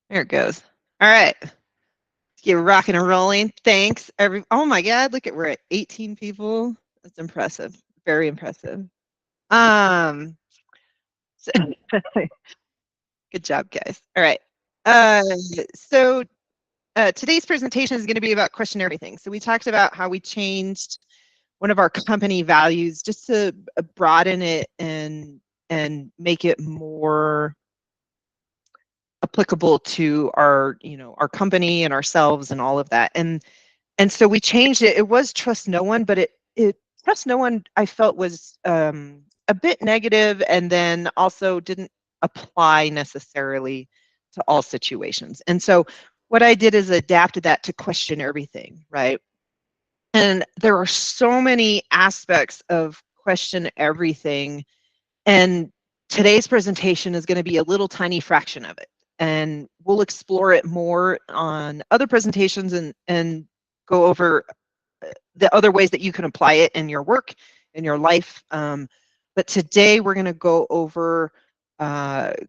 There it goes. All right. Let's get rocking and rolling. Thanks. Oh my God, look at we're at 18 people. That's impressive. Very impressive. Um so, good job, guys. All right. Uh so today's presentation is going to be about question everything. So we talked about how we changed one of our company values just to broaden it and make it more applicable to our, our company and ourselves and all of that. And so we changed it. It was trust no one, but it trust no one I felt was a bit negative, and then also didn't apply necessarily to all situations. And so what I did is adapted that to question everything, right? And there are so many aspects of question everything. And today's presentation is going to be a little tiny fraction of it. And we'll explore it more on other presentations and go over the other ways that you can apply it in your work, in your life. But today we're going to go over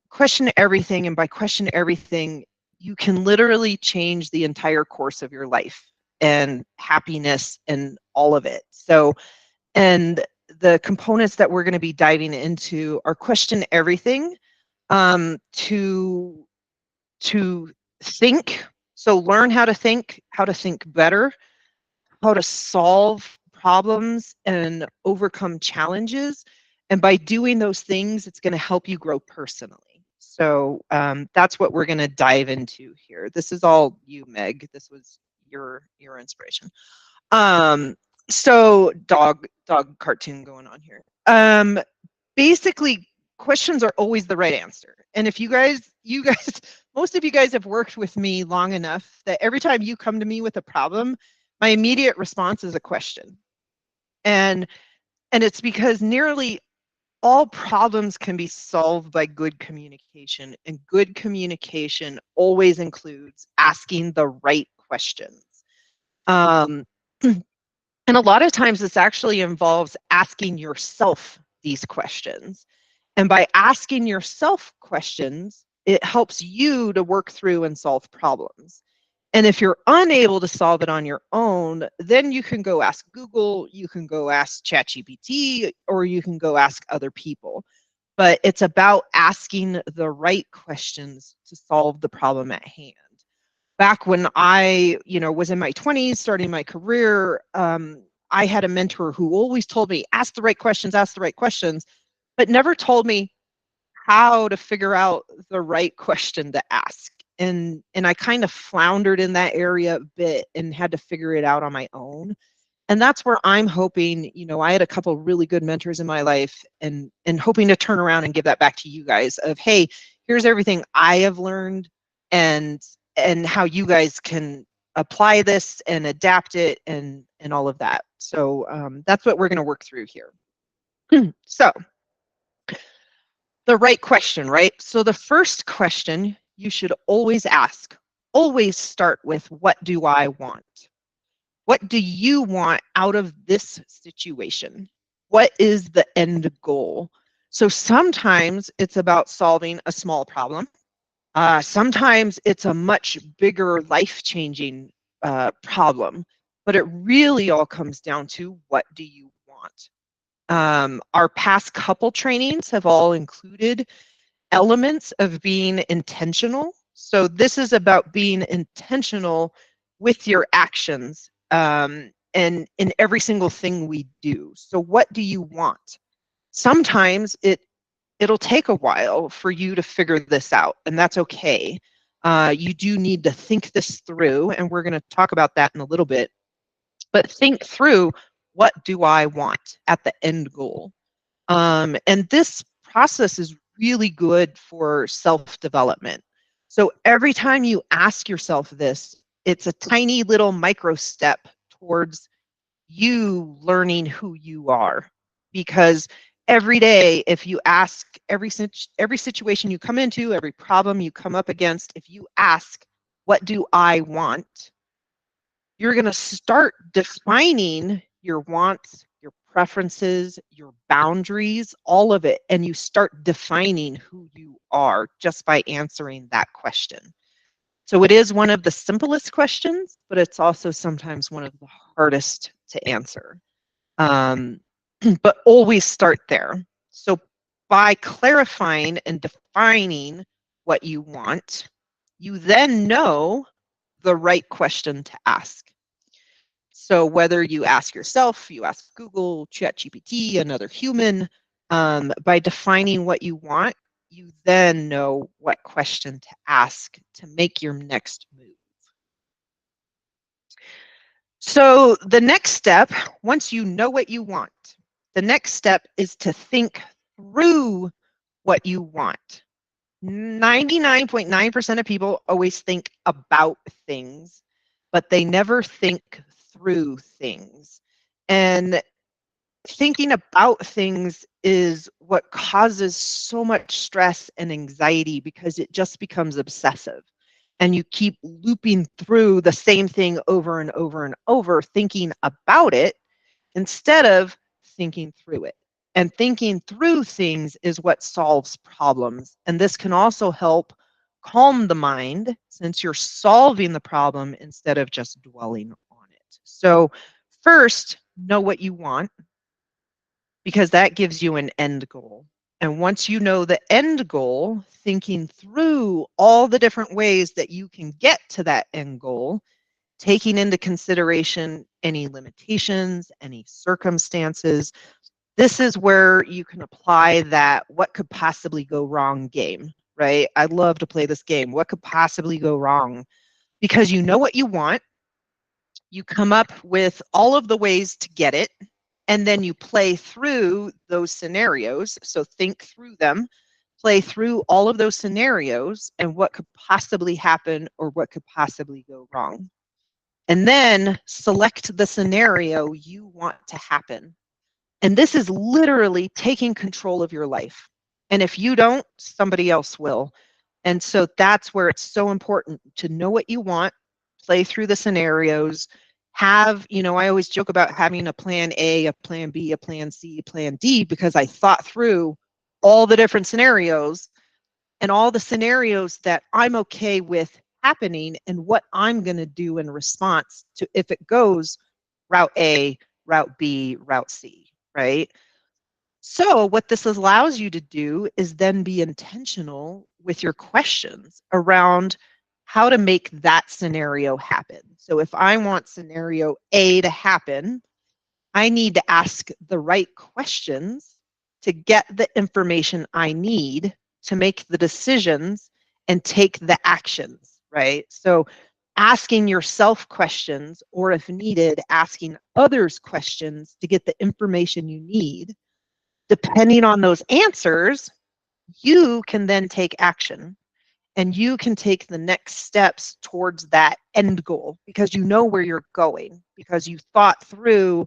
question everything. And by question everything, you can literally change the entire course of your life and happiness and all of it. So, and the components that we're going to be diving into are question everything, to think. So learn how to think better, how to solve problems and overcome challenges. And by doing those things, it's going to help you grow personally. So that's what we're going to dive into here. This is all you, Meg. This was your inspiration. So dog cartoon going on here. Basically, questions are always the right answer. And if you guys, most of you guys have worked with me long enough that every time you come to me with a problem, my immediate response is a question. And it's because nearly all problems can be solved by good communication, and good communication always includes asking the right questions. Um, and a lot of times this actually involves asking yourself these questions. And by asking yourself questions, it helps you to work through and solve problems. And if you're unable to solve it on your own, then you can go ask Google, you can go ask ChatGPT, or you can go ask other people. But it's about asking the right questions to solve the problem at hand. Back when I, was in my 20s, starting my career, I had a mentor who always told me, ask the right questions, but never told me how to figure out the right question to ask. And I kind of floundered in that area a bit and had to figure it out on my own. And that's where I'm hoping, I had a couple really good mentors in my life, and hoping to turn around and give that back to you guys of, hey, here's everything I have learned, and how you guys can apply this and adapt it and all of that. So that's what we're going to work through here. So the right question, right? So the first question you should always ask, always start with, what do I want? What do you want out of this situation? What is the end goal? So sometimes it's about solving a small problem. Sometimes it's a much bigger life-changing problem, but it really all comes down to, what do you want? Our past couple trainings have all included elements of being intentional. So this is about being intentional with your actions, and in every single thing we do. So what do you want? Sometimes it'll take a while for you to figure this out, and that's okay. You do need to think this through, and we're going to talk about that in a little bit. But think through, what do I want at the end goal? And this process is really good for self-development. So every time you ask yourself this, it's a tiny little micro step towards you learning who you are. Because every day, if you ask, every situation you come into, every problem you come up against, if you ask, what do I want? You're going to start defining your wants, your preferences, your boundaries, all of it. And you start defining who you are just by answering that question. So it is one of the simplest questions, but it's also sometimes one of the hardest to answer. But always start there. So by clarifying and defining what you want, you then know the right question to ask. So whether you ask yourself, you ask Google, ChatGPT, another human, by defining what you want, you then know what question to ask to make your next move. So the next step, once you know what you want, the next step is to think through what you want. 99.9% of people always think about things, but they never think through things. And thinking about things is what causes so much stress and anxiety because it just becomes obsessive. And you keep looping through the same thing over and over and over, thinking about it instead of thinking through it. And thinking through things is what solves problems. And this can also help calm the mind since you're solving the problem instead of just dwelling on it. So, first, know what you want because that gives you an end goal. And once you know the end goal, thinking through all the different ways that you can get to that end goal, taking into consideration any limitations, any circumstances, this is where you can apply that what could possibly go wrong game, right? I love to play this game. What could possibly go wrong? Because you know what you want, you come up with all of the ways to get it, and then you play through those scenarios. So think through them, play through all of those scenarios and what could possibly happen or what could possibly go wrong. And then select the scenario you want to happen. And this is literally taking control of your life. And if you don't, somebody else will. And so that's where it's so important to know what you want, play through the scenarios, have, I always joke about having a plan A, a plan B, a plan C, a plan D, because I thought through all the different scenarios and all the scenarios that I'm okay with happening and what I'm going to do in response to if it goes route A, route B, route C, right? So what this allows you to do is then be intentional with your questions around how to make that scenario happen. So if I want scenario A to happen, I need to ask the right questions to get the information I need to make the decisions and take the actions, right? So asking yourself questions, or if needed, asking others questions to get the information you need. Depending on those answers, you can then take action and you can take the next steps towards that end goal because you know where you're going, because you thought through,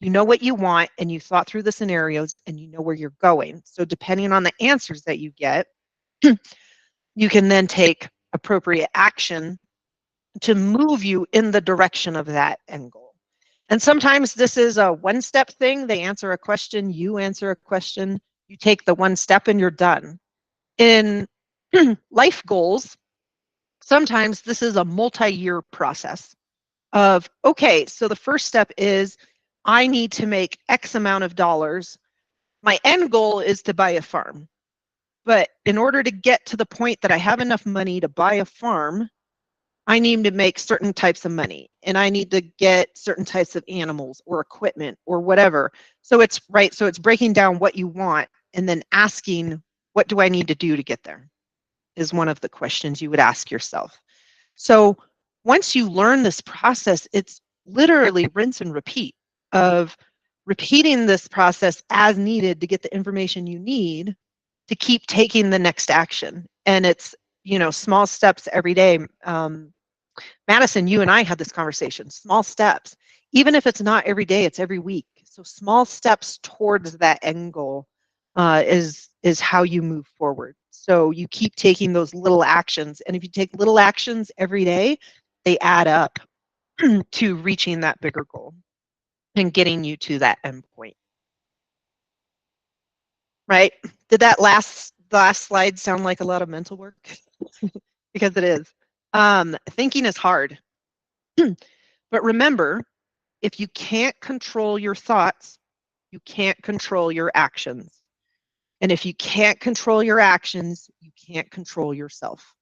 you know what you want, and you thought through the scenarios and you know where you're going. So depending on the answers that you get, you can then take appropriate action to move you in the direction of that end goal. And sometimes this is a one-step thing. They answer a question, you answer a question, you take the one step and you're done. In life goals, sometimes this is a multi-year process of, okay, so the first step is I need to make X amount of dollars. My end goal is to buy a farm. But in order to get to the point that I have enough money to buy a farm, I need to make certain types of money and I need to get certain types of animals or equipment or whatever. So it's right. So it's breaking down what you want and then asking, what do I need to do to get there? Is one of the questions you would ask yourself. So once you learn this process, it's literally rinse and repeat of repeating this process as needed to get the information you need to keep taking the next action. And it's, small steps every day. Madison, you and I had this conversation, small steps. Even if it's not every day, it's every week. So small steps towards that end goal is how you move forward. So you keep taking those little actions. And if you take little actions every day, they add up to reaching that bigger goal and getting you to that end point. Right? Did that last slide sound like a lot of mental work? Because it is. Thinking is hard. But remember, if you can't control your thoughts, you can't control your actions. And if you can't control your actions, you can't control yourself.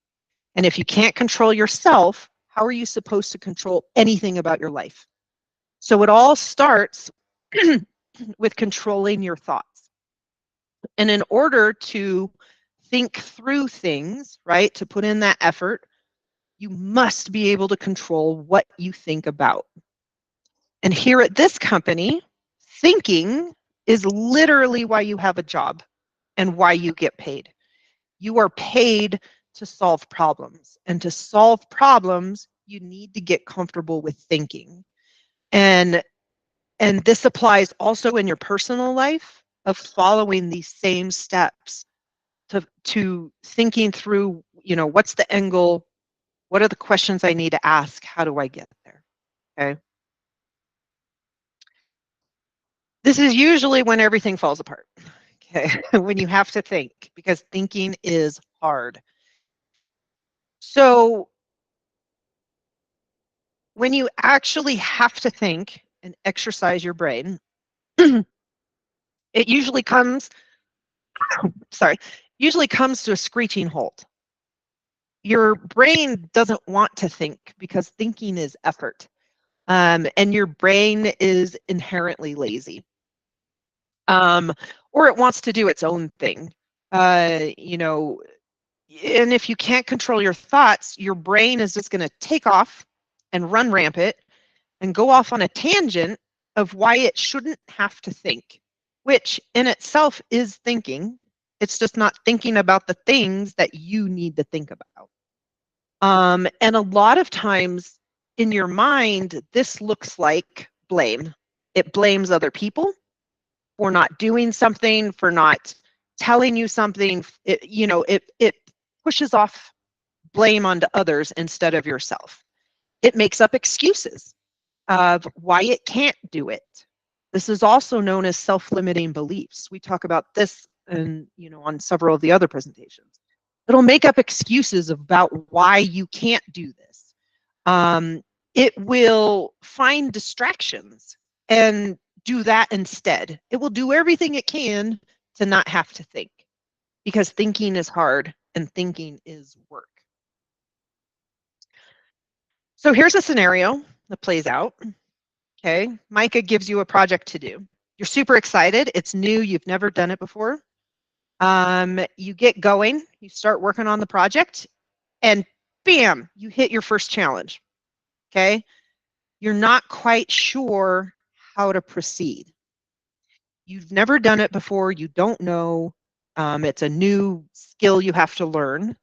And if you can't control yourself, how are you supposed to control anything about your life? So it all starts with controlling your thoughts. And in order to think through things, right, to put in that effort, you must be able to control what you think about. And here at this company, thinking is literally why you have a job and why you get paid. You are paid to solve problems. And to solve problems, you need to get comfortable with thinking. And this applies also in your personal life of following these same steps to thinking through, what's the end goal? What are the questions I need to ask? How do I get there? Okay. This is usually when everything falls apart. Okay. When you have to think, because thinking is hard. So when you actually have to think and exercise your brain, it usually comes, usually comes to a screeching halt. Your brain doesn't want to think because thinking is effort. And your brain is inherently lazy. Or it wants to do its own thing. And if you can't control your thoughts, your brain is just going to take off and run rampant and go off on a tangent of why it shouldn't have to think, which in itself is thinking. It's just not thinking about the things that you need to think about. And a lot of times in your mind, this looks like blame. It blames other people for not doing something, for not telling you something. It pushes off blame onto others instead of yourself. It makes up excuses of why it can't do it. This is also known as self-limiting beliefs. We talk about this on several of the other presentations. It'll make up excuses about why you can't do this. It will find distractions and do that instead. It will do everything it can to not have to think, because thinking is hard and thinking is work. So here's a scenario that plays out. Okay, Micah gives you a project to do. You're super excited. It's new. You've never done it before. You get going. You start working on the project, and bam, you hit your first challenge. Okay, you're not quite sure how to proceed. You've never done it before. You don't know. It's a new skill you have to learn.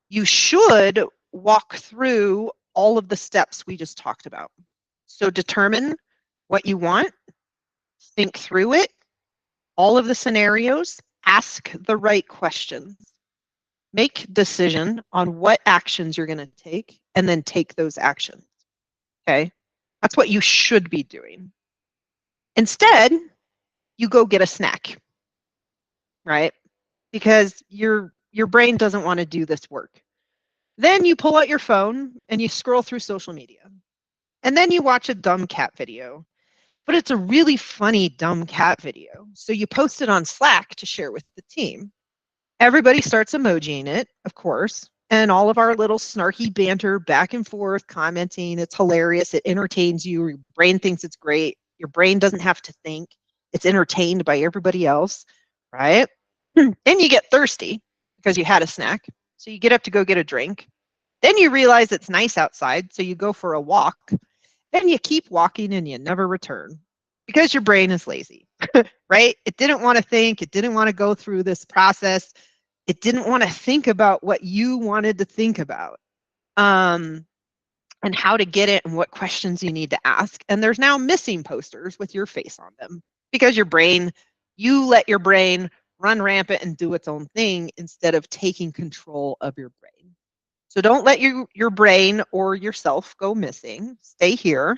You should walk through all of the steps we just talked about. So determine what you want, think through it, all of the scenarios, ask the right questions, make decision on what actions you're going to take, and then take those actions. Okay? That's what you should be doing. Instead, you go get a snack, right? Because your brain doesn't want to do this work. Then you pull out your phone and you scroll through social media. And then you watch a dumb cat video. But it's a really funny dumb cat video. So you post it on Slack to share with the team. Everybody starts emojiing it, of course, and all of our little snarky banter back and forth, commenting. It's hilarious. It entertains you. Your brain thinks it's great. Your brain doesn't have to think. It's entertained by everybody else, right? Then you get thirsty because you had a snack. So you get up to go get a drink. Then you realize it's nice outside, so you go for a walk. Then you keep walking and you never return because your brain is lazy, right? It didn't want to think. It didn't want to go through this process. It didn't want to think about what you wanted to think about, and how to get it and what questions you need to ask. And there's now missing posters with your face on them because you let your brain run rampant and do its own thing instead of taking control of your brain. So don't let your brain or yourself go missing. Stay here.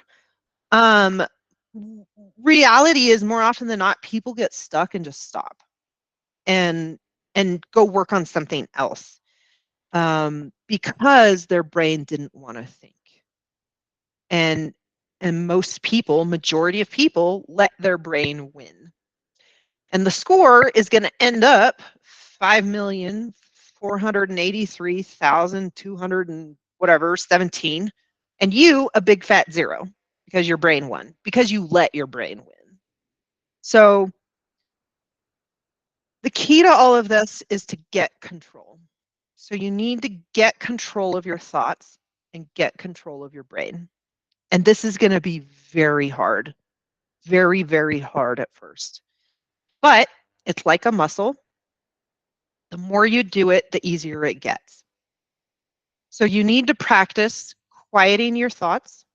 Reality is more often than not, people get stuck and just stop and go work on something else. because their brain didn't want to think. And most people, majority of people, let their brain win. And the score is going to end up 5,483,200 and whatever, 17. And you, a big fat 0, because your brain won, because you let your brain win. So the key to all of this is to get control. So you need to get control of your thoughts and get control of your brain. And this is going to be very hard, very, very hard at first. But it's like a muscle. The more you do it, the easier it gets. So you need to practice quieting your thoughts.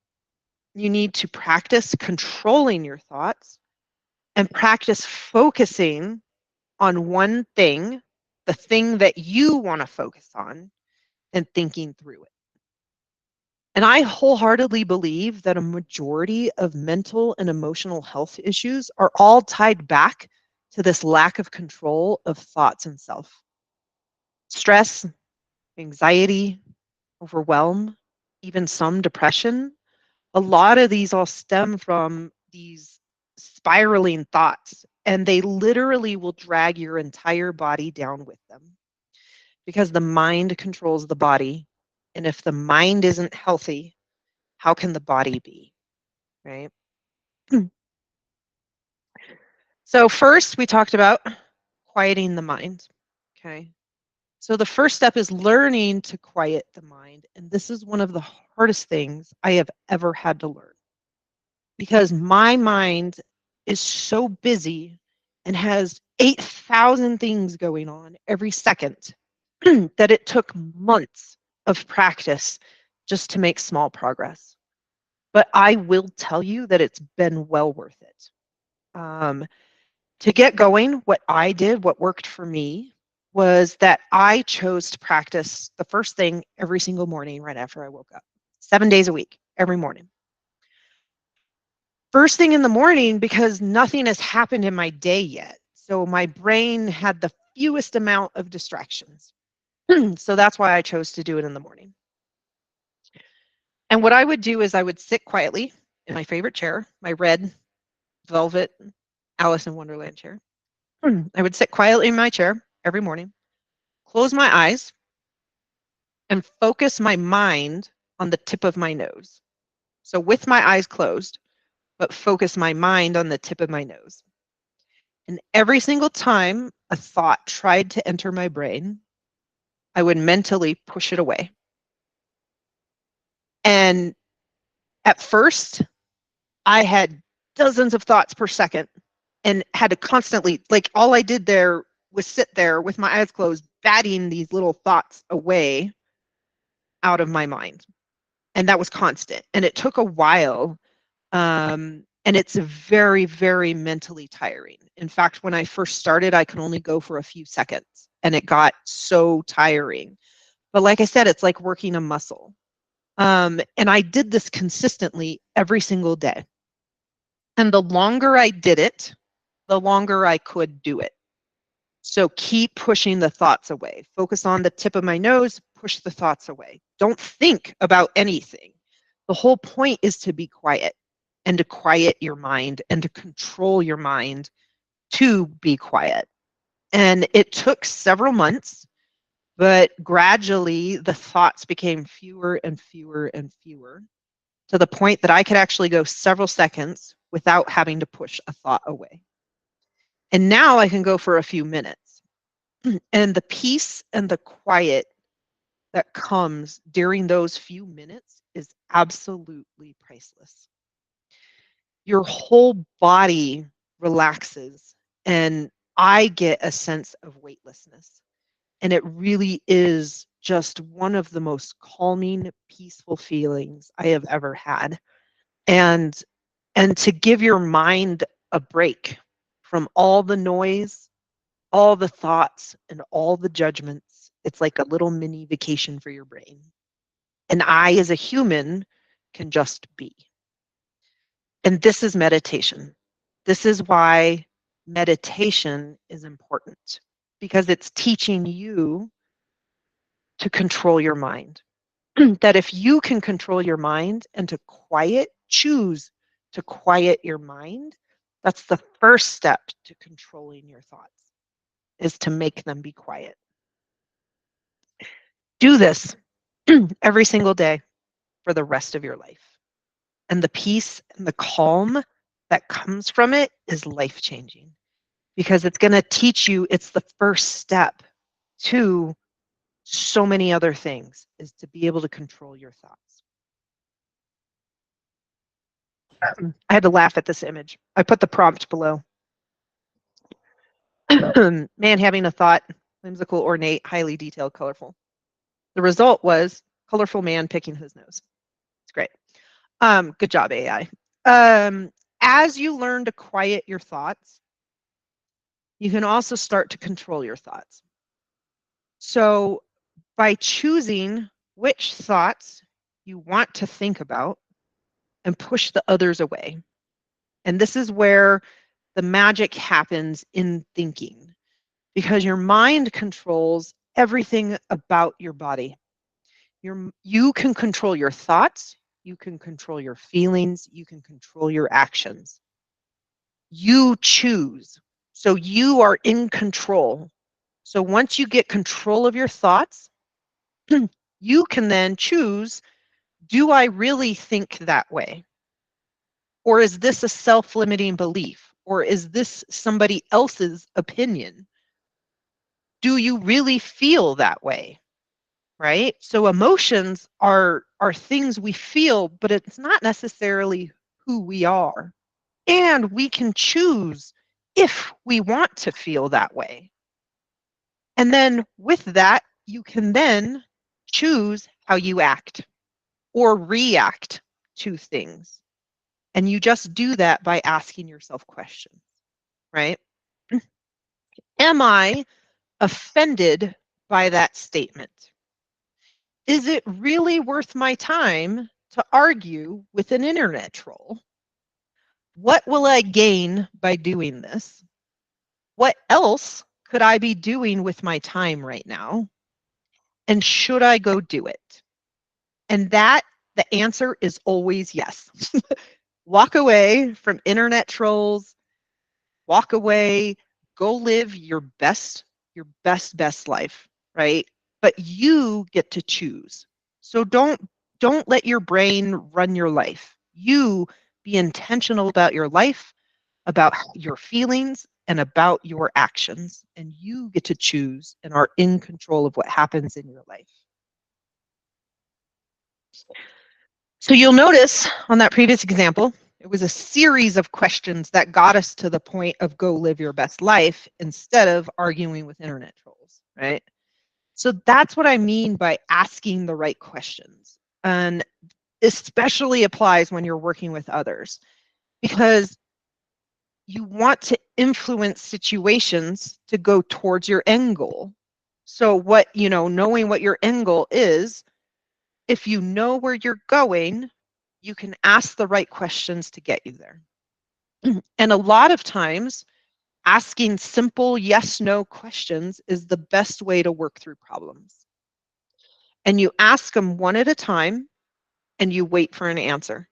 You need to practice controlling your thoughts and practice focusing on one thing, the thing that you want to focus on, and thinking through it. And I wholeheartedly believe that a majority of mental and emotional health issues are all tied back to this lack of control of thoughts and self. Stress, anxiety, overwhelm, even some depression. A lot of these all stem from these spiraling thoughts, and they literally will drag your entire body down with them because the mind controls the body. And if the mind isn't healthy, how can the body be? Right? So, first, we talked about quieting the mind. Okay. So, the first step is learning to quiet the mind. And this is one of the hardest things I have ever had to learn because my mind is so busy and has 8,000 things going on every second that it took months of practice just to make small progress. But I will tell you that it's been well worth it. To get going, what I did, what worked for me, was that I chose to practice the first thing every single morning right after I woke up, 7 days a week, every morning. First thing in the morning, because nothing has happened in my day yet. So my brain had the fewest amount of distractions. So that's why I chose to do it in the morning. And what I would do is I would sit quietly in my favorite chair, my red velvet Alice in Wonderland chair. I would sit quietly in my chair every morning, close my eyes, and focus my mind on the tip of my nose. So with my eyes closed, but focus my mind on the tip of my nose. And every single time a thought tried to enter my brain, I would mentally push it away. And at first, I had dozens of thoughts per second and had to constantly, like, all I did there was sit there with my eyes closed, batting these little thoughts away out of my mind. And that was constant. And it took a while. And it's very, very mentally tiring. In fact, when I first started, I could only go for a few seconds and it got so tiring. But like I said, it's like working a muscle. And I did this consistently every single day. And the longer I did it, the longer I could do it. So keep pushing the thoughts away. Focus on the tip of my nose, push the thoughts away. Don't think about anything. The whole point is to be quiet and to quiet your mind and to control your mind to be quiet. And it took several months, but gradually the thoughts became fewer and fewer and fewer to the point that I could actually go several seconds without having to push a thought away. And now I can go for a few minutes. And the peace and the quiet that comes during those few minutes is absolutely priceless. Your whole body relaxes, and I get a sense of weightlessness. And it really is just one of the most calming, peaceful feelings I have ever had. And to give your mind a break from all the noise, all the thoughts, and all the judgments. It's like a little mini vacation for your brain. And I, as a human, can just be. And this is meditation. This is why meditation is important, because it's teaching you to control your mind. That if you can control your mind and to choose to quiet your mind, that's the first step to controlling your thoughts, is to make them be quiet. Do this every single day for the rest of your life. And the peace and the calm that comes from it is life-changing, because it's going to teach you, it's the first step to so many other things, is to be able to control your thoughts. I had to laugh at this image. I put the prompt below. Man having a thought, whimsical, ornate, highly detailed, colorful. The result was colorful man picking his nose. It's great. Good job, AI. As you learn to quiet your thoughts, you can also start to control your thoughts. So by choosing which thoughts you want to think about and push the others away. And this is where the magic happens in thinking, because your mind controls everything about your body. You can control your thoughts, you can control your feelings, you can control your actions. You choose. So you are in control. So once you get control of your thoughts, you can then choose, do I really think that way? Or is this a self-limiting belief? Or is this somebody else's opinion? Do you really feel that way? Right? So emotions are things we feel, but it's not necessarily who we are. And we can choose if we want to feel that way. And then with that, you can then choose how you act or react to things. And you just do that by asking yourself questions, right? Am I offended by that statement? Is it really worth my time to argue with an internet troll? What will I gain by doing this? What else could I be doing with my time right now? And should I go do it? And the answer is always yes. Walk away from internet trolls, walk away, go live your best life, right? But you get to choose. So don't let your brain run your life. You be intentional about your life, about your feelings, and about your actions. And you get to choose and are in control of what happens in your life. So you'll notice on that previous example, it was a series of questions that got us to the point of go live your best life instead of arguing with internet trolls, right? So that's what I mean by asking the right questions. And especially applies when you're working with others, because you want to influence situations to go towards your end goal. So knowing what your end goal is, if you know where you're going, you can ask the right questions to get you there. And a lot of times, asking simple yes/no questions is the best way to work through problems. And you ask them one at a time, and you wait for an answer.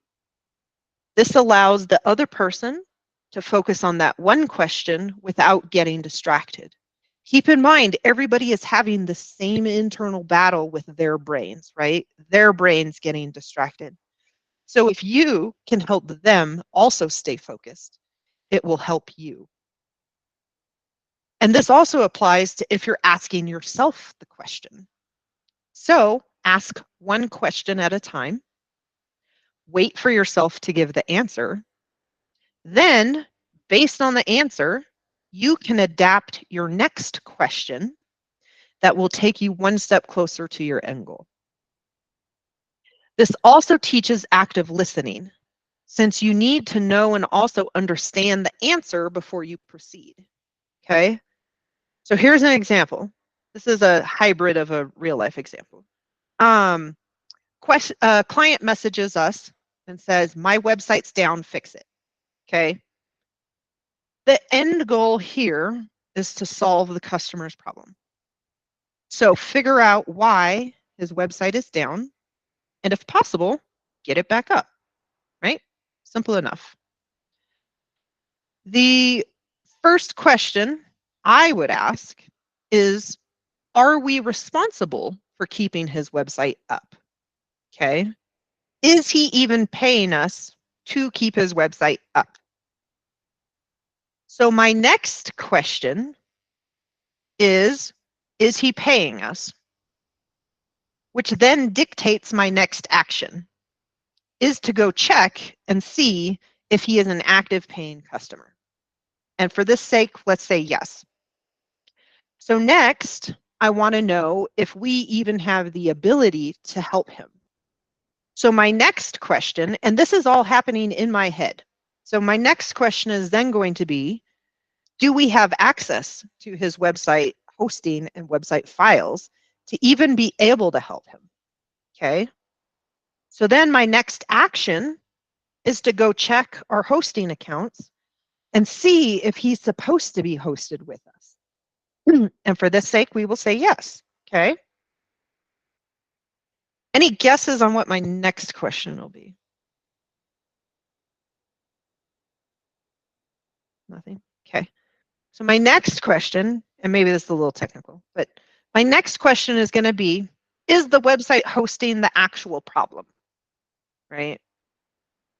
This allows the other person to focus on that one question without getting distracted. Keep in mind, everybody is having the same internal battle with their brains, right? Their brains getting distracted. So if you can help them also stay focused, it will help you. And this also applies to if you're asking yourself the question. So ask one question at a time, wait for yourself to give the answer. Then, based on the answer, you can adapt your next question that will take you one step closer to your end goal. This also teaches active listening, since you need to know and also understand the answer before you proceed. Okay? So here's an example. This is a hybrid of a real life example. Client messages us and says, my website's down, fix it. Okay? The end goal here is to solve the customer's problem. So figure out why his website is down, and if possible, get it back up, right? Simple enough. The first question I would ask is, are we responsible for keeping his website up? Okay. Is he even paying us to keep his website up? So my next question is he paying us? Which then dictates my next action, is to go check and see if he is an active paying customer. And for this sake, let's say yes. So next, I want to know if we even have the ability to help him. So my next question, and this is all happening in my head. So my next question is then going to be, do we have access to his website hosting and website files to even be able to help him? Okay. So then my next action is to go check our hosting accounts and see if he's supposed to be hosted with us. And for this sake, we will say yes. Okay. Any guesses on what my next question will be? Nothing. Okay. So my next question, and maybe this is a little technical, but my next question is going to be, is the website hosting the actual problem? Right?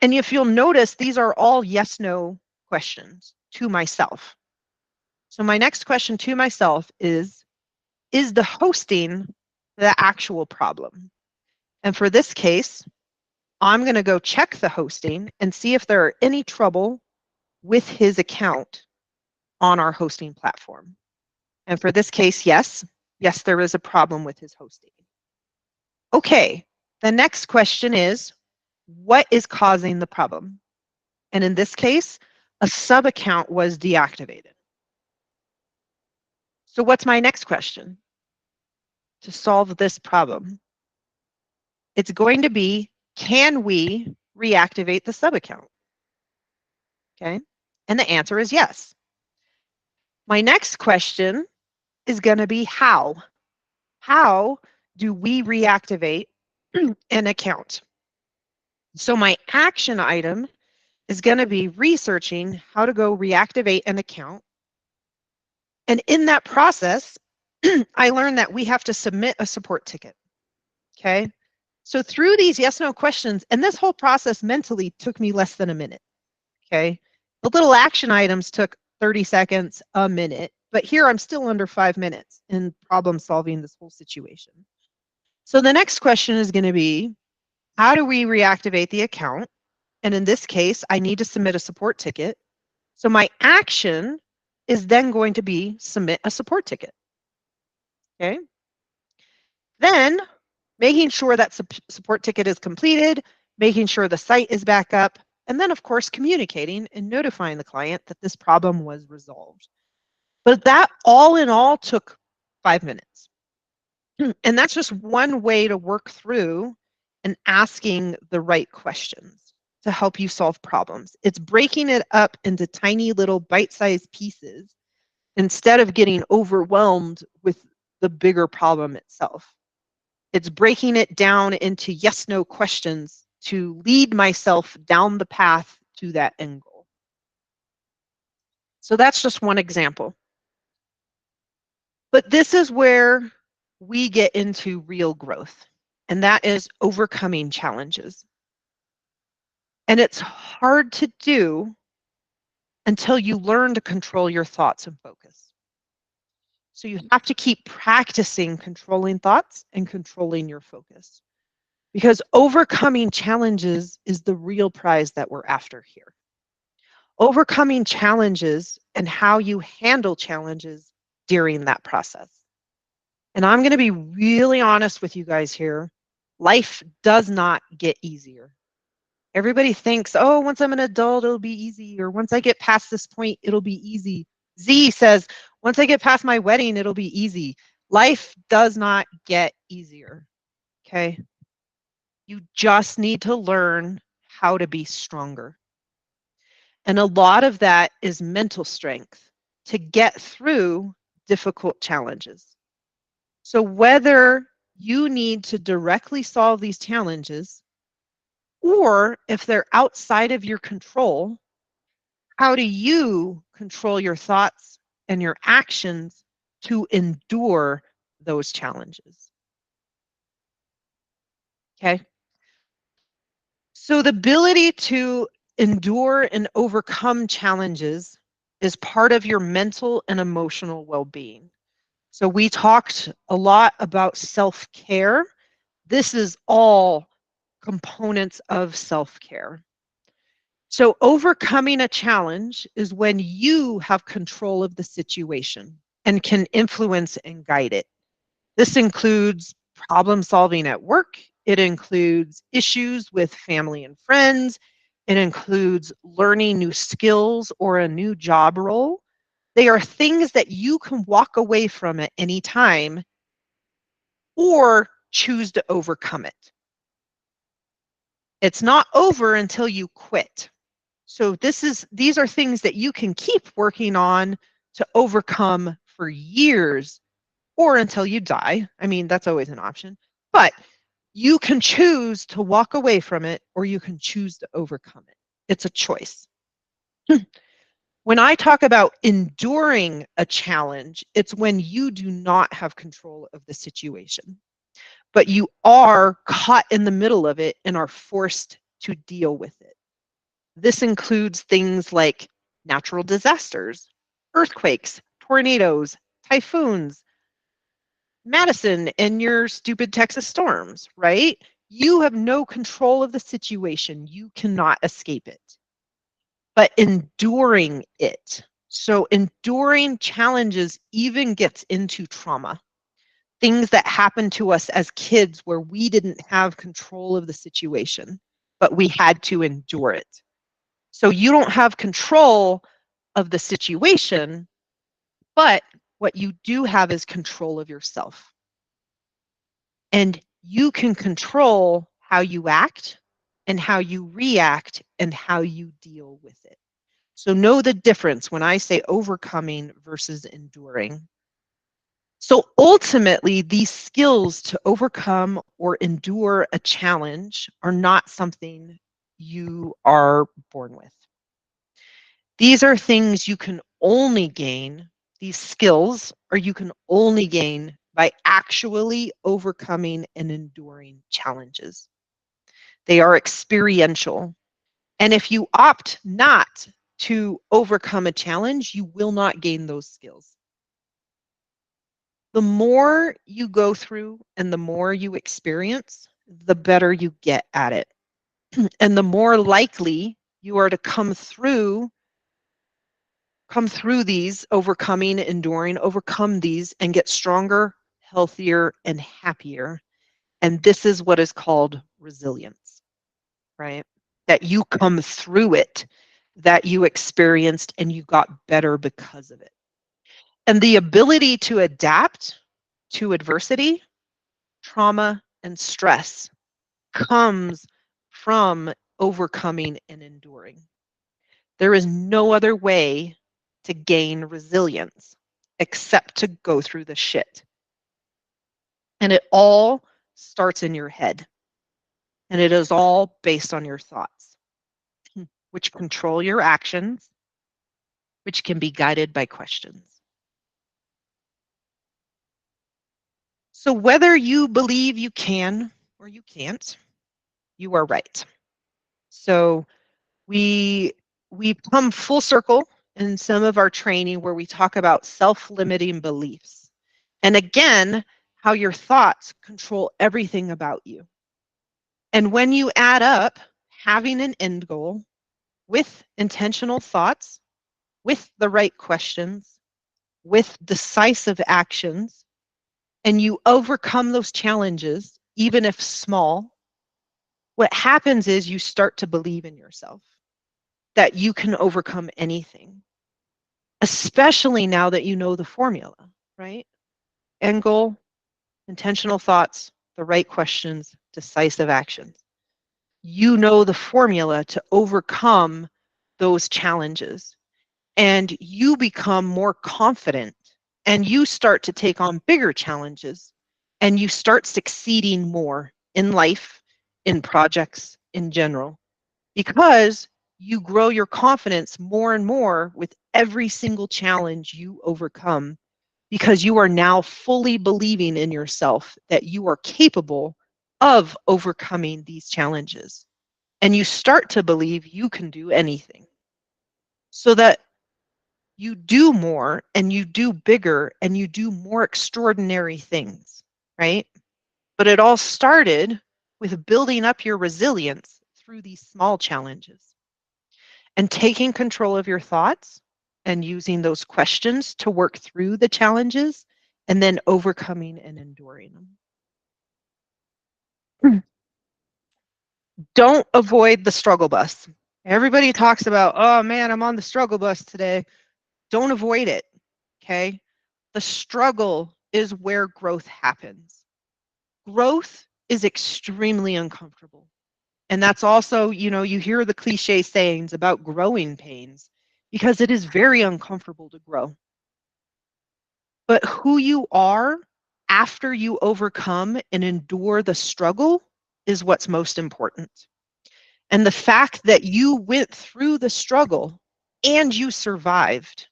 And if you'll notice, these are all yes, no questions to myself. So my next question to myself is the hosting the actual problem? And for this case, I'm going to go check the hosting and see if there are any trouble with his account on our hosting platform. And for this case, yes, there is a problem with his hosting. Okay, the next question is, what is causing the problem? And in this case, a sub account was deactivated. So what's my next question to solve this problem? It's going to be, can we reactivate the sub account? Okay, and the answer is yes. My next question is going to be how? How do we reactivate an account? So my action item is going to be researching how to go reactivate an account. And in that process, I learned that we have to submit a support ticket. Okay. So through these yes, no questions, and this whole process mentally took me less than a minute. Okay. The little action items took 30 seconds, a minute, but here I'm still under 5 minutes in problem solving this whole situation. So the next question is going to be, how do we reactivate the account? And in this case, I need to submit a support ticket. So my action is then going to be submit a support ticket. Okay. Then making sure that support ticket is completed, making sure the site is back up, and then of course communicating and notifying the client that this problem was resolved. But that all in all took 5 minutes. And that's just one way to work through and asking the right questions to help you solve problems. It's breaking it up into tiny little bite-sized pieces instead of getting overwhelmed with the bigger problem itself. It's breaking it down into yes, no questions to lead myself down the path to that end goal. So that's just one example. But this is where we get into real growth, and that is overcoming challenges. And it's hard to do until you learn to control your thoughts and focus. So you have to keep practicing controlling thoughts and controlling your focus, because overcoming challenges is the real prize that we're after here. Overcoming challenges and how you handle challenges during that process. And I'm going to be really honest with you guys here. Life does not get easier. Everybody thinks, oh, once I'm an adult, it'll be easy. Or once I get past this point, it'll be easy. Z says, once I get past my wedding, it'll be easy. Life does not get easier. Okay. You just need to learn how to be stronger. And a lot of that is mental strength to get through difficult challenges. So whether you need to directly solve these challenges, or if they're outside of your control, how do you control your thoughts and your actions to endure those challenges? Okay. So the ability to endure and overcome challenges is part of your mental and emotional well-being. So we talked a lot about self-care. This is all components of self-care. So overcoming a challenge is when you have control of the situation and can influence and guide it. This includes problem solving at work. It includes issues with family and friends. It includes learning new skills or a new job role. They are things that you can walk away from at any time or choose to overcome it. It's not over until you quit. So these are things that you can keep working on to overcome for years or until you die. I mean, that's always an option. But you can choose to walk away from it or you can choose to overcome it. It's a choice. When I talk about enduring a challenge, it's when you do not have control of the situation, but you are caught in the middle of it and are forced to deal with it. This includes things like natural disasters, earthquakes, tornadoes, typhoons, Madison and your stupid Texas storms, right? You have no control of the situation. You cannot escape it. But enduring it. So enduring challenges even gets into trauma. Things that happen to us as kids where we didn't have control of the situation, but we had to endure it. So you don't have control of the situation, but what you do have is control of yourself. And you can control how you act and how you react and how you deal with it. So know the difference when I say overcoming versus enduring. So ultimately, these skills to overcome or endure a challenge are not something you are born with. These are things you can only gain, these skills, or you can only gain by actually overcoming and enduring challenges. They are experiential. And if you opt not to overcome a challenge, you will not gain those skills. The more you go through and the more you experience, the better you get at it. And the more likely you are to come through these, overcoming, enduring, overcome these, and get stronger, healthier, and happier. And this is what is called resilience, right? That you come through it, that you experienced, and you got better because of it. And the ability to adapt to adversity, trauma, and stress comes from overcoming and enduring. There is no other way to gain resilience except to go through the shit. And it all starts in your head. And it is all based on your thoughts, which control your actions, which can be guided by questions. So whether you believe you can or you can't, you are right. So we come full circle in some of our training where we talk about self-limiting beliefs. And again, how your thoughts control everything about you. And when you add up having an end goal with intentional thoughts, with the right questions, with decisive actions, and you overcome those challenges, even if small, what happens is you start to believe in yourself, that you can overcome anything, especially now that you know the formula, right? End goal, intentional thoughts, the right questions, decisive actions. You know the formula to overcome those challenges, and you become more confident and you start to take on bigger challenges and you start succeeding more in life, in projects in general, because you grow your confidence more and more with every single challenge you overcome, because you are now fully believing in yourself that you are capable of overcoming these challenges. And you start to believe you can do anything, so that you do more and you do bigger and you do more extraordinary things, right? But it all started with building up your resilience through these small challenges and taking control of your thoughts and using those questions to work through the challenges and then overcoming and enduring them. Don't avoid the struggle bus. Everybody talks about, oh man, I'm on the struggle bus today. Don't avoid it, okay? The struggle is where growth happens. Growth is extremely uncomfortable. And that's also, you hear the cliche sayings about growing pains because it is very uncomfortable to grow. But who you are after you overcome and endure the struggle is what's most important. And the fact that you went through the struggle and you survived,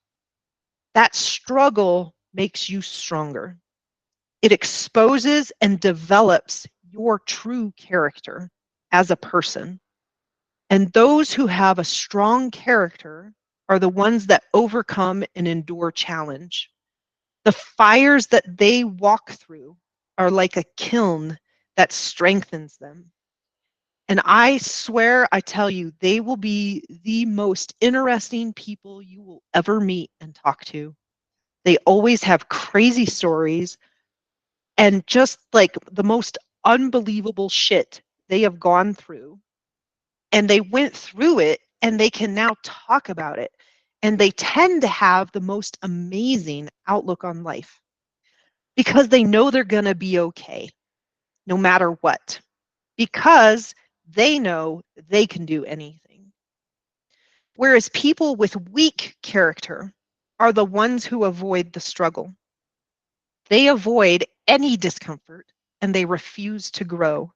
that struggle makes you stronger. It exposes and develops your true character as a person. And those who have a strong character are the ones that overcome and endure challenge. The fires that they walk through are like a kiln that strengthens them. And I swear, I tell you, they will be the most interesting people you will ever meet and talk to. They always have crazy stories and just like the most unbelievable shit they have gone through. And they went through it and they can now talk about it. And they tend to have the most amazing outlook on life because they know they're going to be okay no matter what, because they know they can do anything. Whereas people with weak character are the ones who avoid the struggle. They avoid any discomfort and they refuse to grow.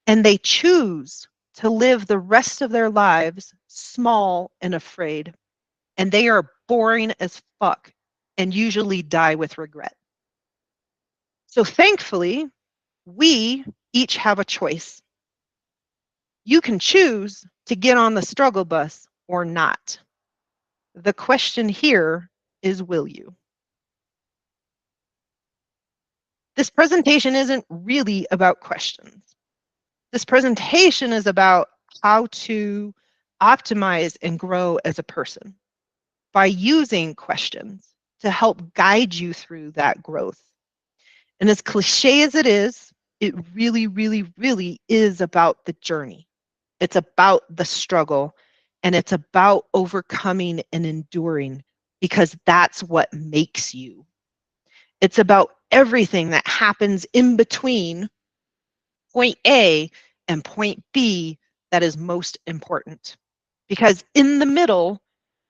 And they choose to live the rest of their lives small and afraid. And they are boring as fuck and usually die with regret. So thankfully, we each have a choice. You can choose to get on the struggle bus or not. The question here is, will you? This presentation isn't really about questions. This presentation is about how to optimize and grow as a person by using questions to help guide you through that growth. And as cliche as it is, it really, really, really is about the journey. It's about the struggle and it's about overcoming and enduring because that's what makes you. It's about everything that happens in between point A and point B that is most important. Because in the middle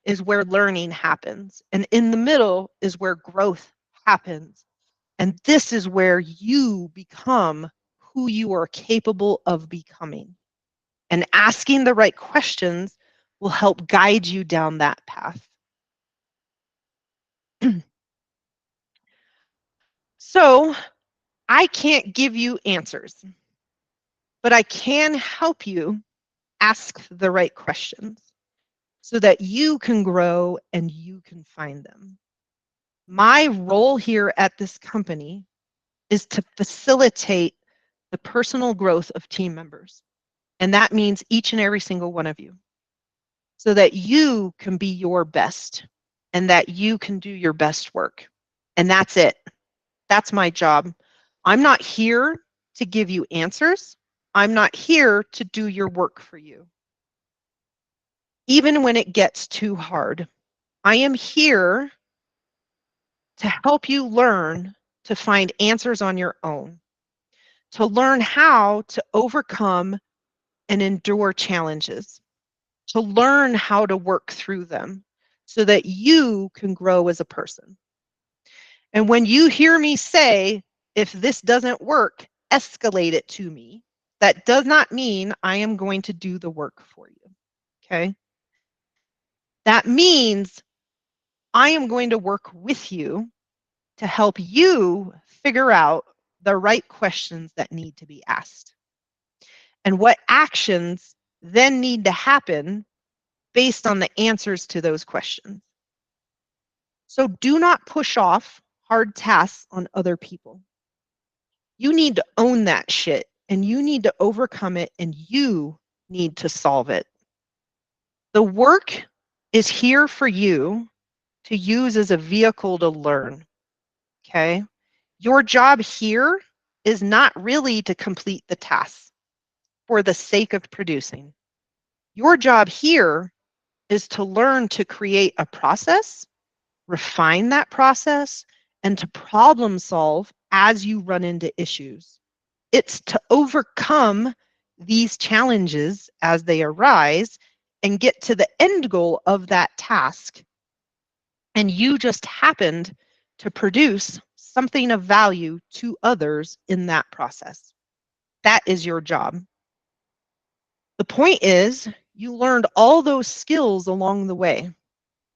is where learning happens. And in the middle is where growth happens. And this is where you become who you are capable of becoming. And asking the right questions will help guide you down that path. So I can't give you answers, but I can help you ask the right questions so that you can grow and you can find them. My role here at this company is to facilitate the personal growth of team members. And that means each and every single one of you, so that you can be your best and that you can do your best work. And that's it. That's my job. I'm not here to give you answers. I'm not here to do your work for you. Even when it gets too hard, I am here to help you learn to find answers on your own, to learn how to overcome and endure challenges, to learn how to work through them so that you can grow as a person. And when you hear me say, If this doesn't work, escalate it to me. That does not mean I am going to do the work for you. Okay. That means I am going to work with you to help you figure out the right questions that need to be asked and what actions then need to happen based on the answers to those questions. So do not push off hard tasks on other people. You need to own that shit and you need to overcome it and you need to solve it. The work is here for you to use as a vehicle to learn. Okay. Your job here is not really to complete the task for the sake of producing. Your job here is to learn to create a process, refine that process, and to problem solve as you run into issues. It's to overcome these challenges as they arise and get to the end goal of that task. And you just happened to produce something of value to others in that process. That is your job. The point is, you learned all those skills along the way,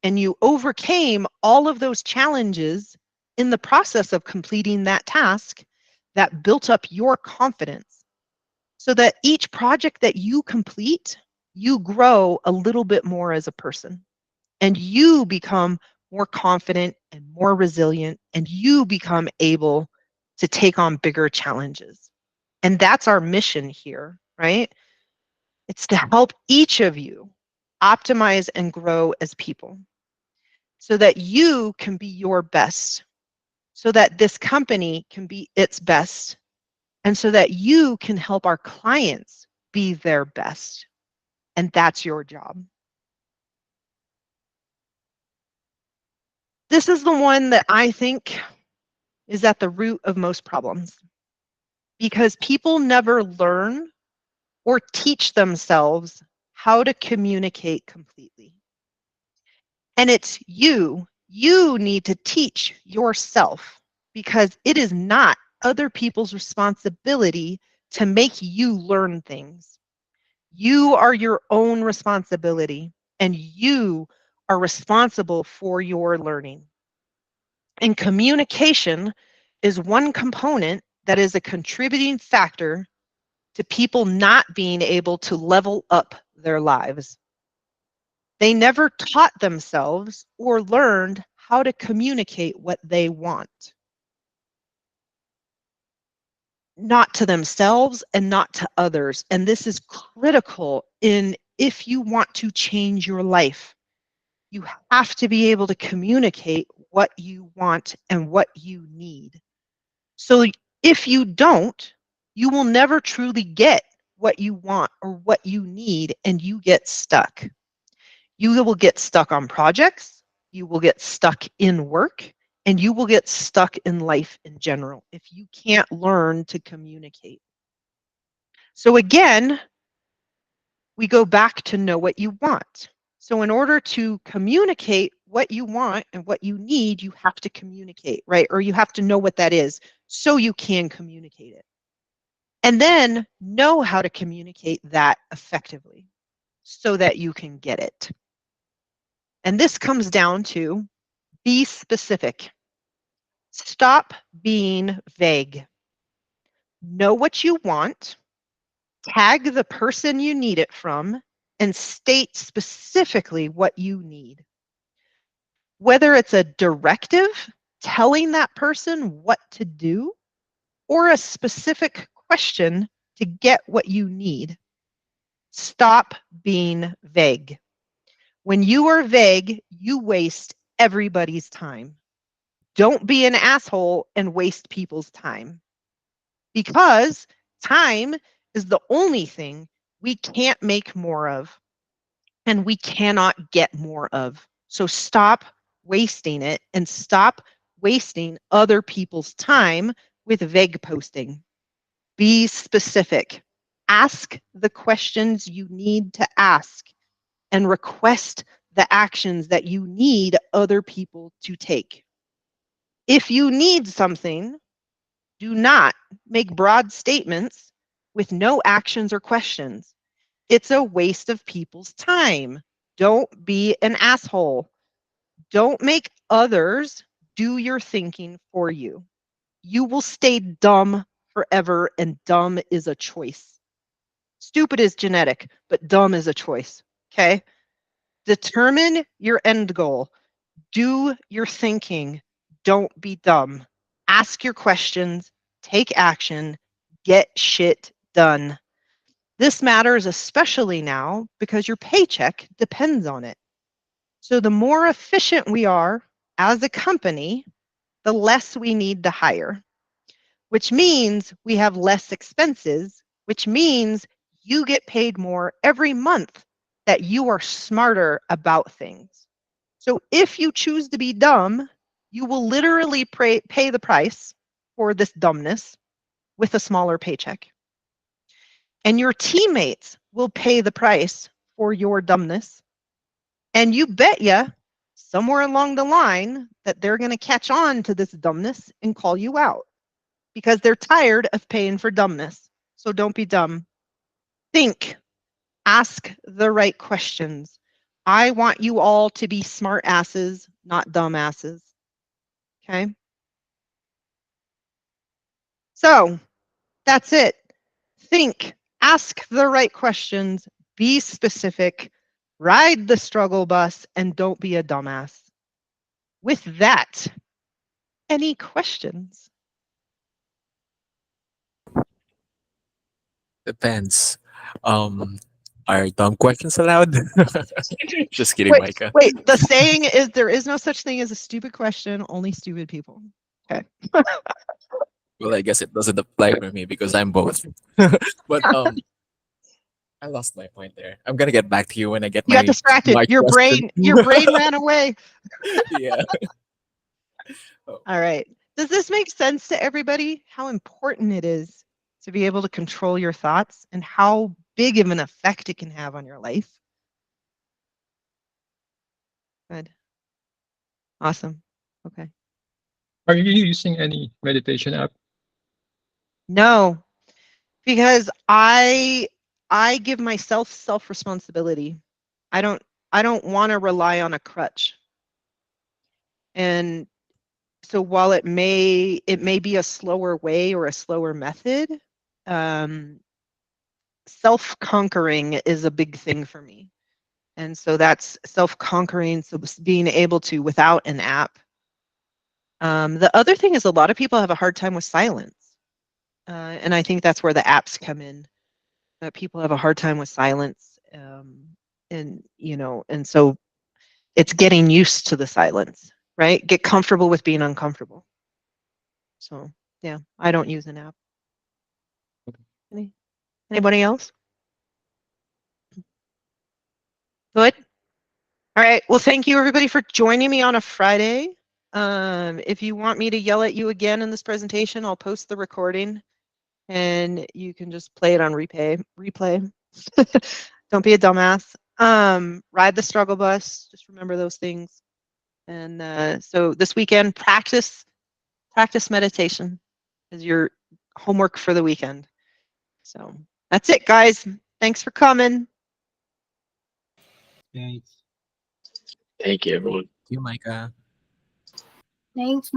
and you overcame all of those challenges in the process of completing that task that built up your confidence, so that each project that you complete, you grow a little bit more as a person, and you become more confident and more resilient, and you become able to take on bigger challenges. And that's our mission here, right? It's to help each of you optimize and grow as people so that you can be your best, so that this company can be its best, and so that you can help our clients be their best. And that's your job. This is the one that I think is at the root of most problems, because people never learn or teach themselves how to communicate completely. And it's you need to teach yourself, because it is not other people's responsibility to make you learn things. You are your own responsibility, and you are responsible for your learning. And communication is one component that is a contributing factor to people not being able to level up their lives. They never taught themselves or learned how to communicate what they want. Not to themselves and not to others. And this is critical in if you want to change your life. You have to be able to communicate what you want and what you need. So if you don't, you will never truly get what you want or what you need, and you get stuck. You will get stuck on projects, you will get stuck in work, and you will get stuck in life in general if you can't learn to communicate. So again, we go back to know what you want. So in order to communicate what you want and what you need, you have to communicate, right? Or you have to know what that is so you can communicate it. And then know how to communicate that effectively so that you can get it. And this comes down to be specific. Stop being vague. Know what you want, tag the person you need it from, and state specifically what you need. Whether it's a directive telling that person what to do, or a specific question to get what you need. Stop being vague. When you are vague, you waste everybody's time. Don't be an asshole and waste people's time, because time is the only thing we can't make more of and we cannot get more of. So stop wasting it and stop wasting other people's time with vague posting. Be specific. Ask the questions you need to ask and request the actions that you need other people to take. If you need something, Do not make broad statements with no actions or questions. It's a waste of people's time. Don't be an asshole. Don't make others do your thinking for you. You will stay dumb forever, and dumb is a choice. Stupid is genetic, but dumb is a choice. Okay? Determine your end goal. Do your thinking. Don't be dumb. Ask your questions. Take action. Get shit done. This matters especially now because your paycheck depends on it. So the more efficient we are as a company, the less we need to hire, which means we have less expenses, which means you get paid more every month that you are smarter about things. So if you choose to be dumb, you will literally pay the price for this dumbness with a smaller paycheck. And your teammates will pay the price for your dumbness. And you bet ya somewhere along the line that they're going to catch on to this dumbness and call you out because they're tired of paying for dumbness. So don't be dumb. Think. Ask the right questions. I want you all to be smart asses, not dumb asses. Okay? So that's it. Think. Ask the right questions. Be specific. Ride the struggle bus and don't be a dumbass. With that, any questions? Depends. Are dumb questions allowed? Just kidding, Wait, Micah. wait. The saying is there is no such thing as a stupid question, only stupid people. Okay. Well, I guess it doesn't apply for me because I'm both. But I lost my point there. I'm gonna get back to you when I get You got my distracted. my question. Your brain ran away. Yeah. Oh, All right. Does this make sense to everybody? How important it is to be able to control your thoughts and how big of an effect it can have on your life? Good. Awesome. Okay. Are you using any meditation app? No, because I give myself self-responsibility. I don't want to rely on a crutch. And so while it may be a slower way or a slower method, self-conquering is a big thing for me. And so that's self-conquering, so being able to without an app. The other thing is a lot of people have a hard time with silence. And I think that's where the apps come in. People have a hard time with silence. And, and so it's getting used to the silence, right? Get comfortable with being uncomfortable. So, yeah, I don't use an app. Anybody else? Good. All right. Well, thank you everybody for joining me on a Friday. If you want me to yell at you again in this presentation, I'll post the recording and you can just play it on replay. Don't be a dumbass. Ride the struggle bus. Just remember those things. And so this weekend, practice meditation as your homework for the weekend. So that's it, guys. Thanks for coming. Thanks. Thank you, everyone. you, Micah. Thanks,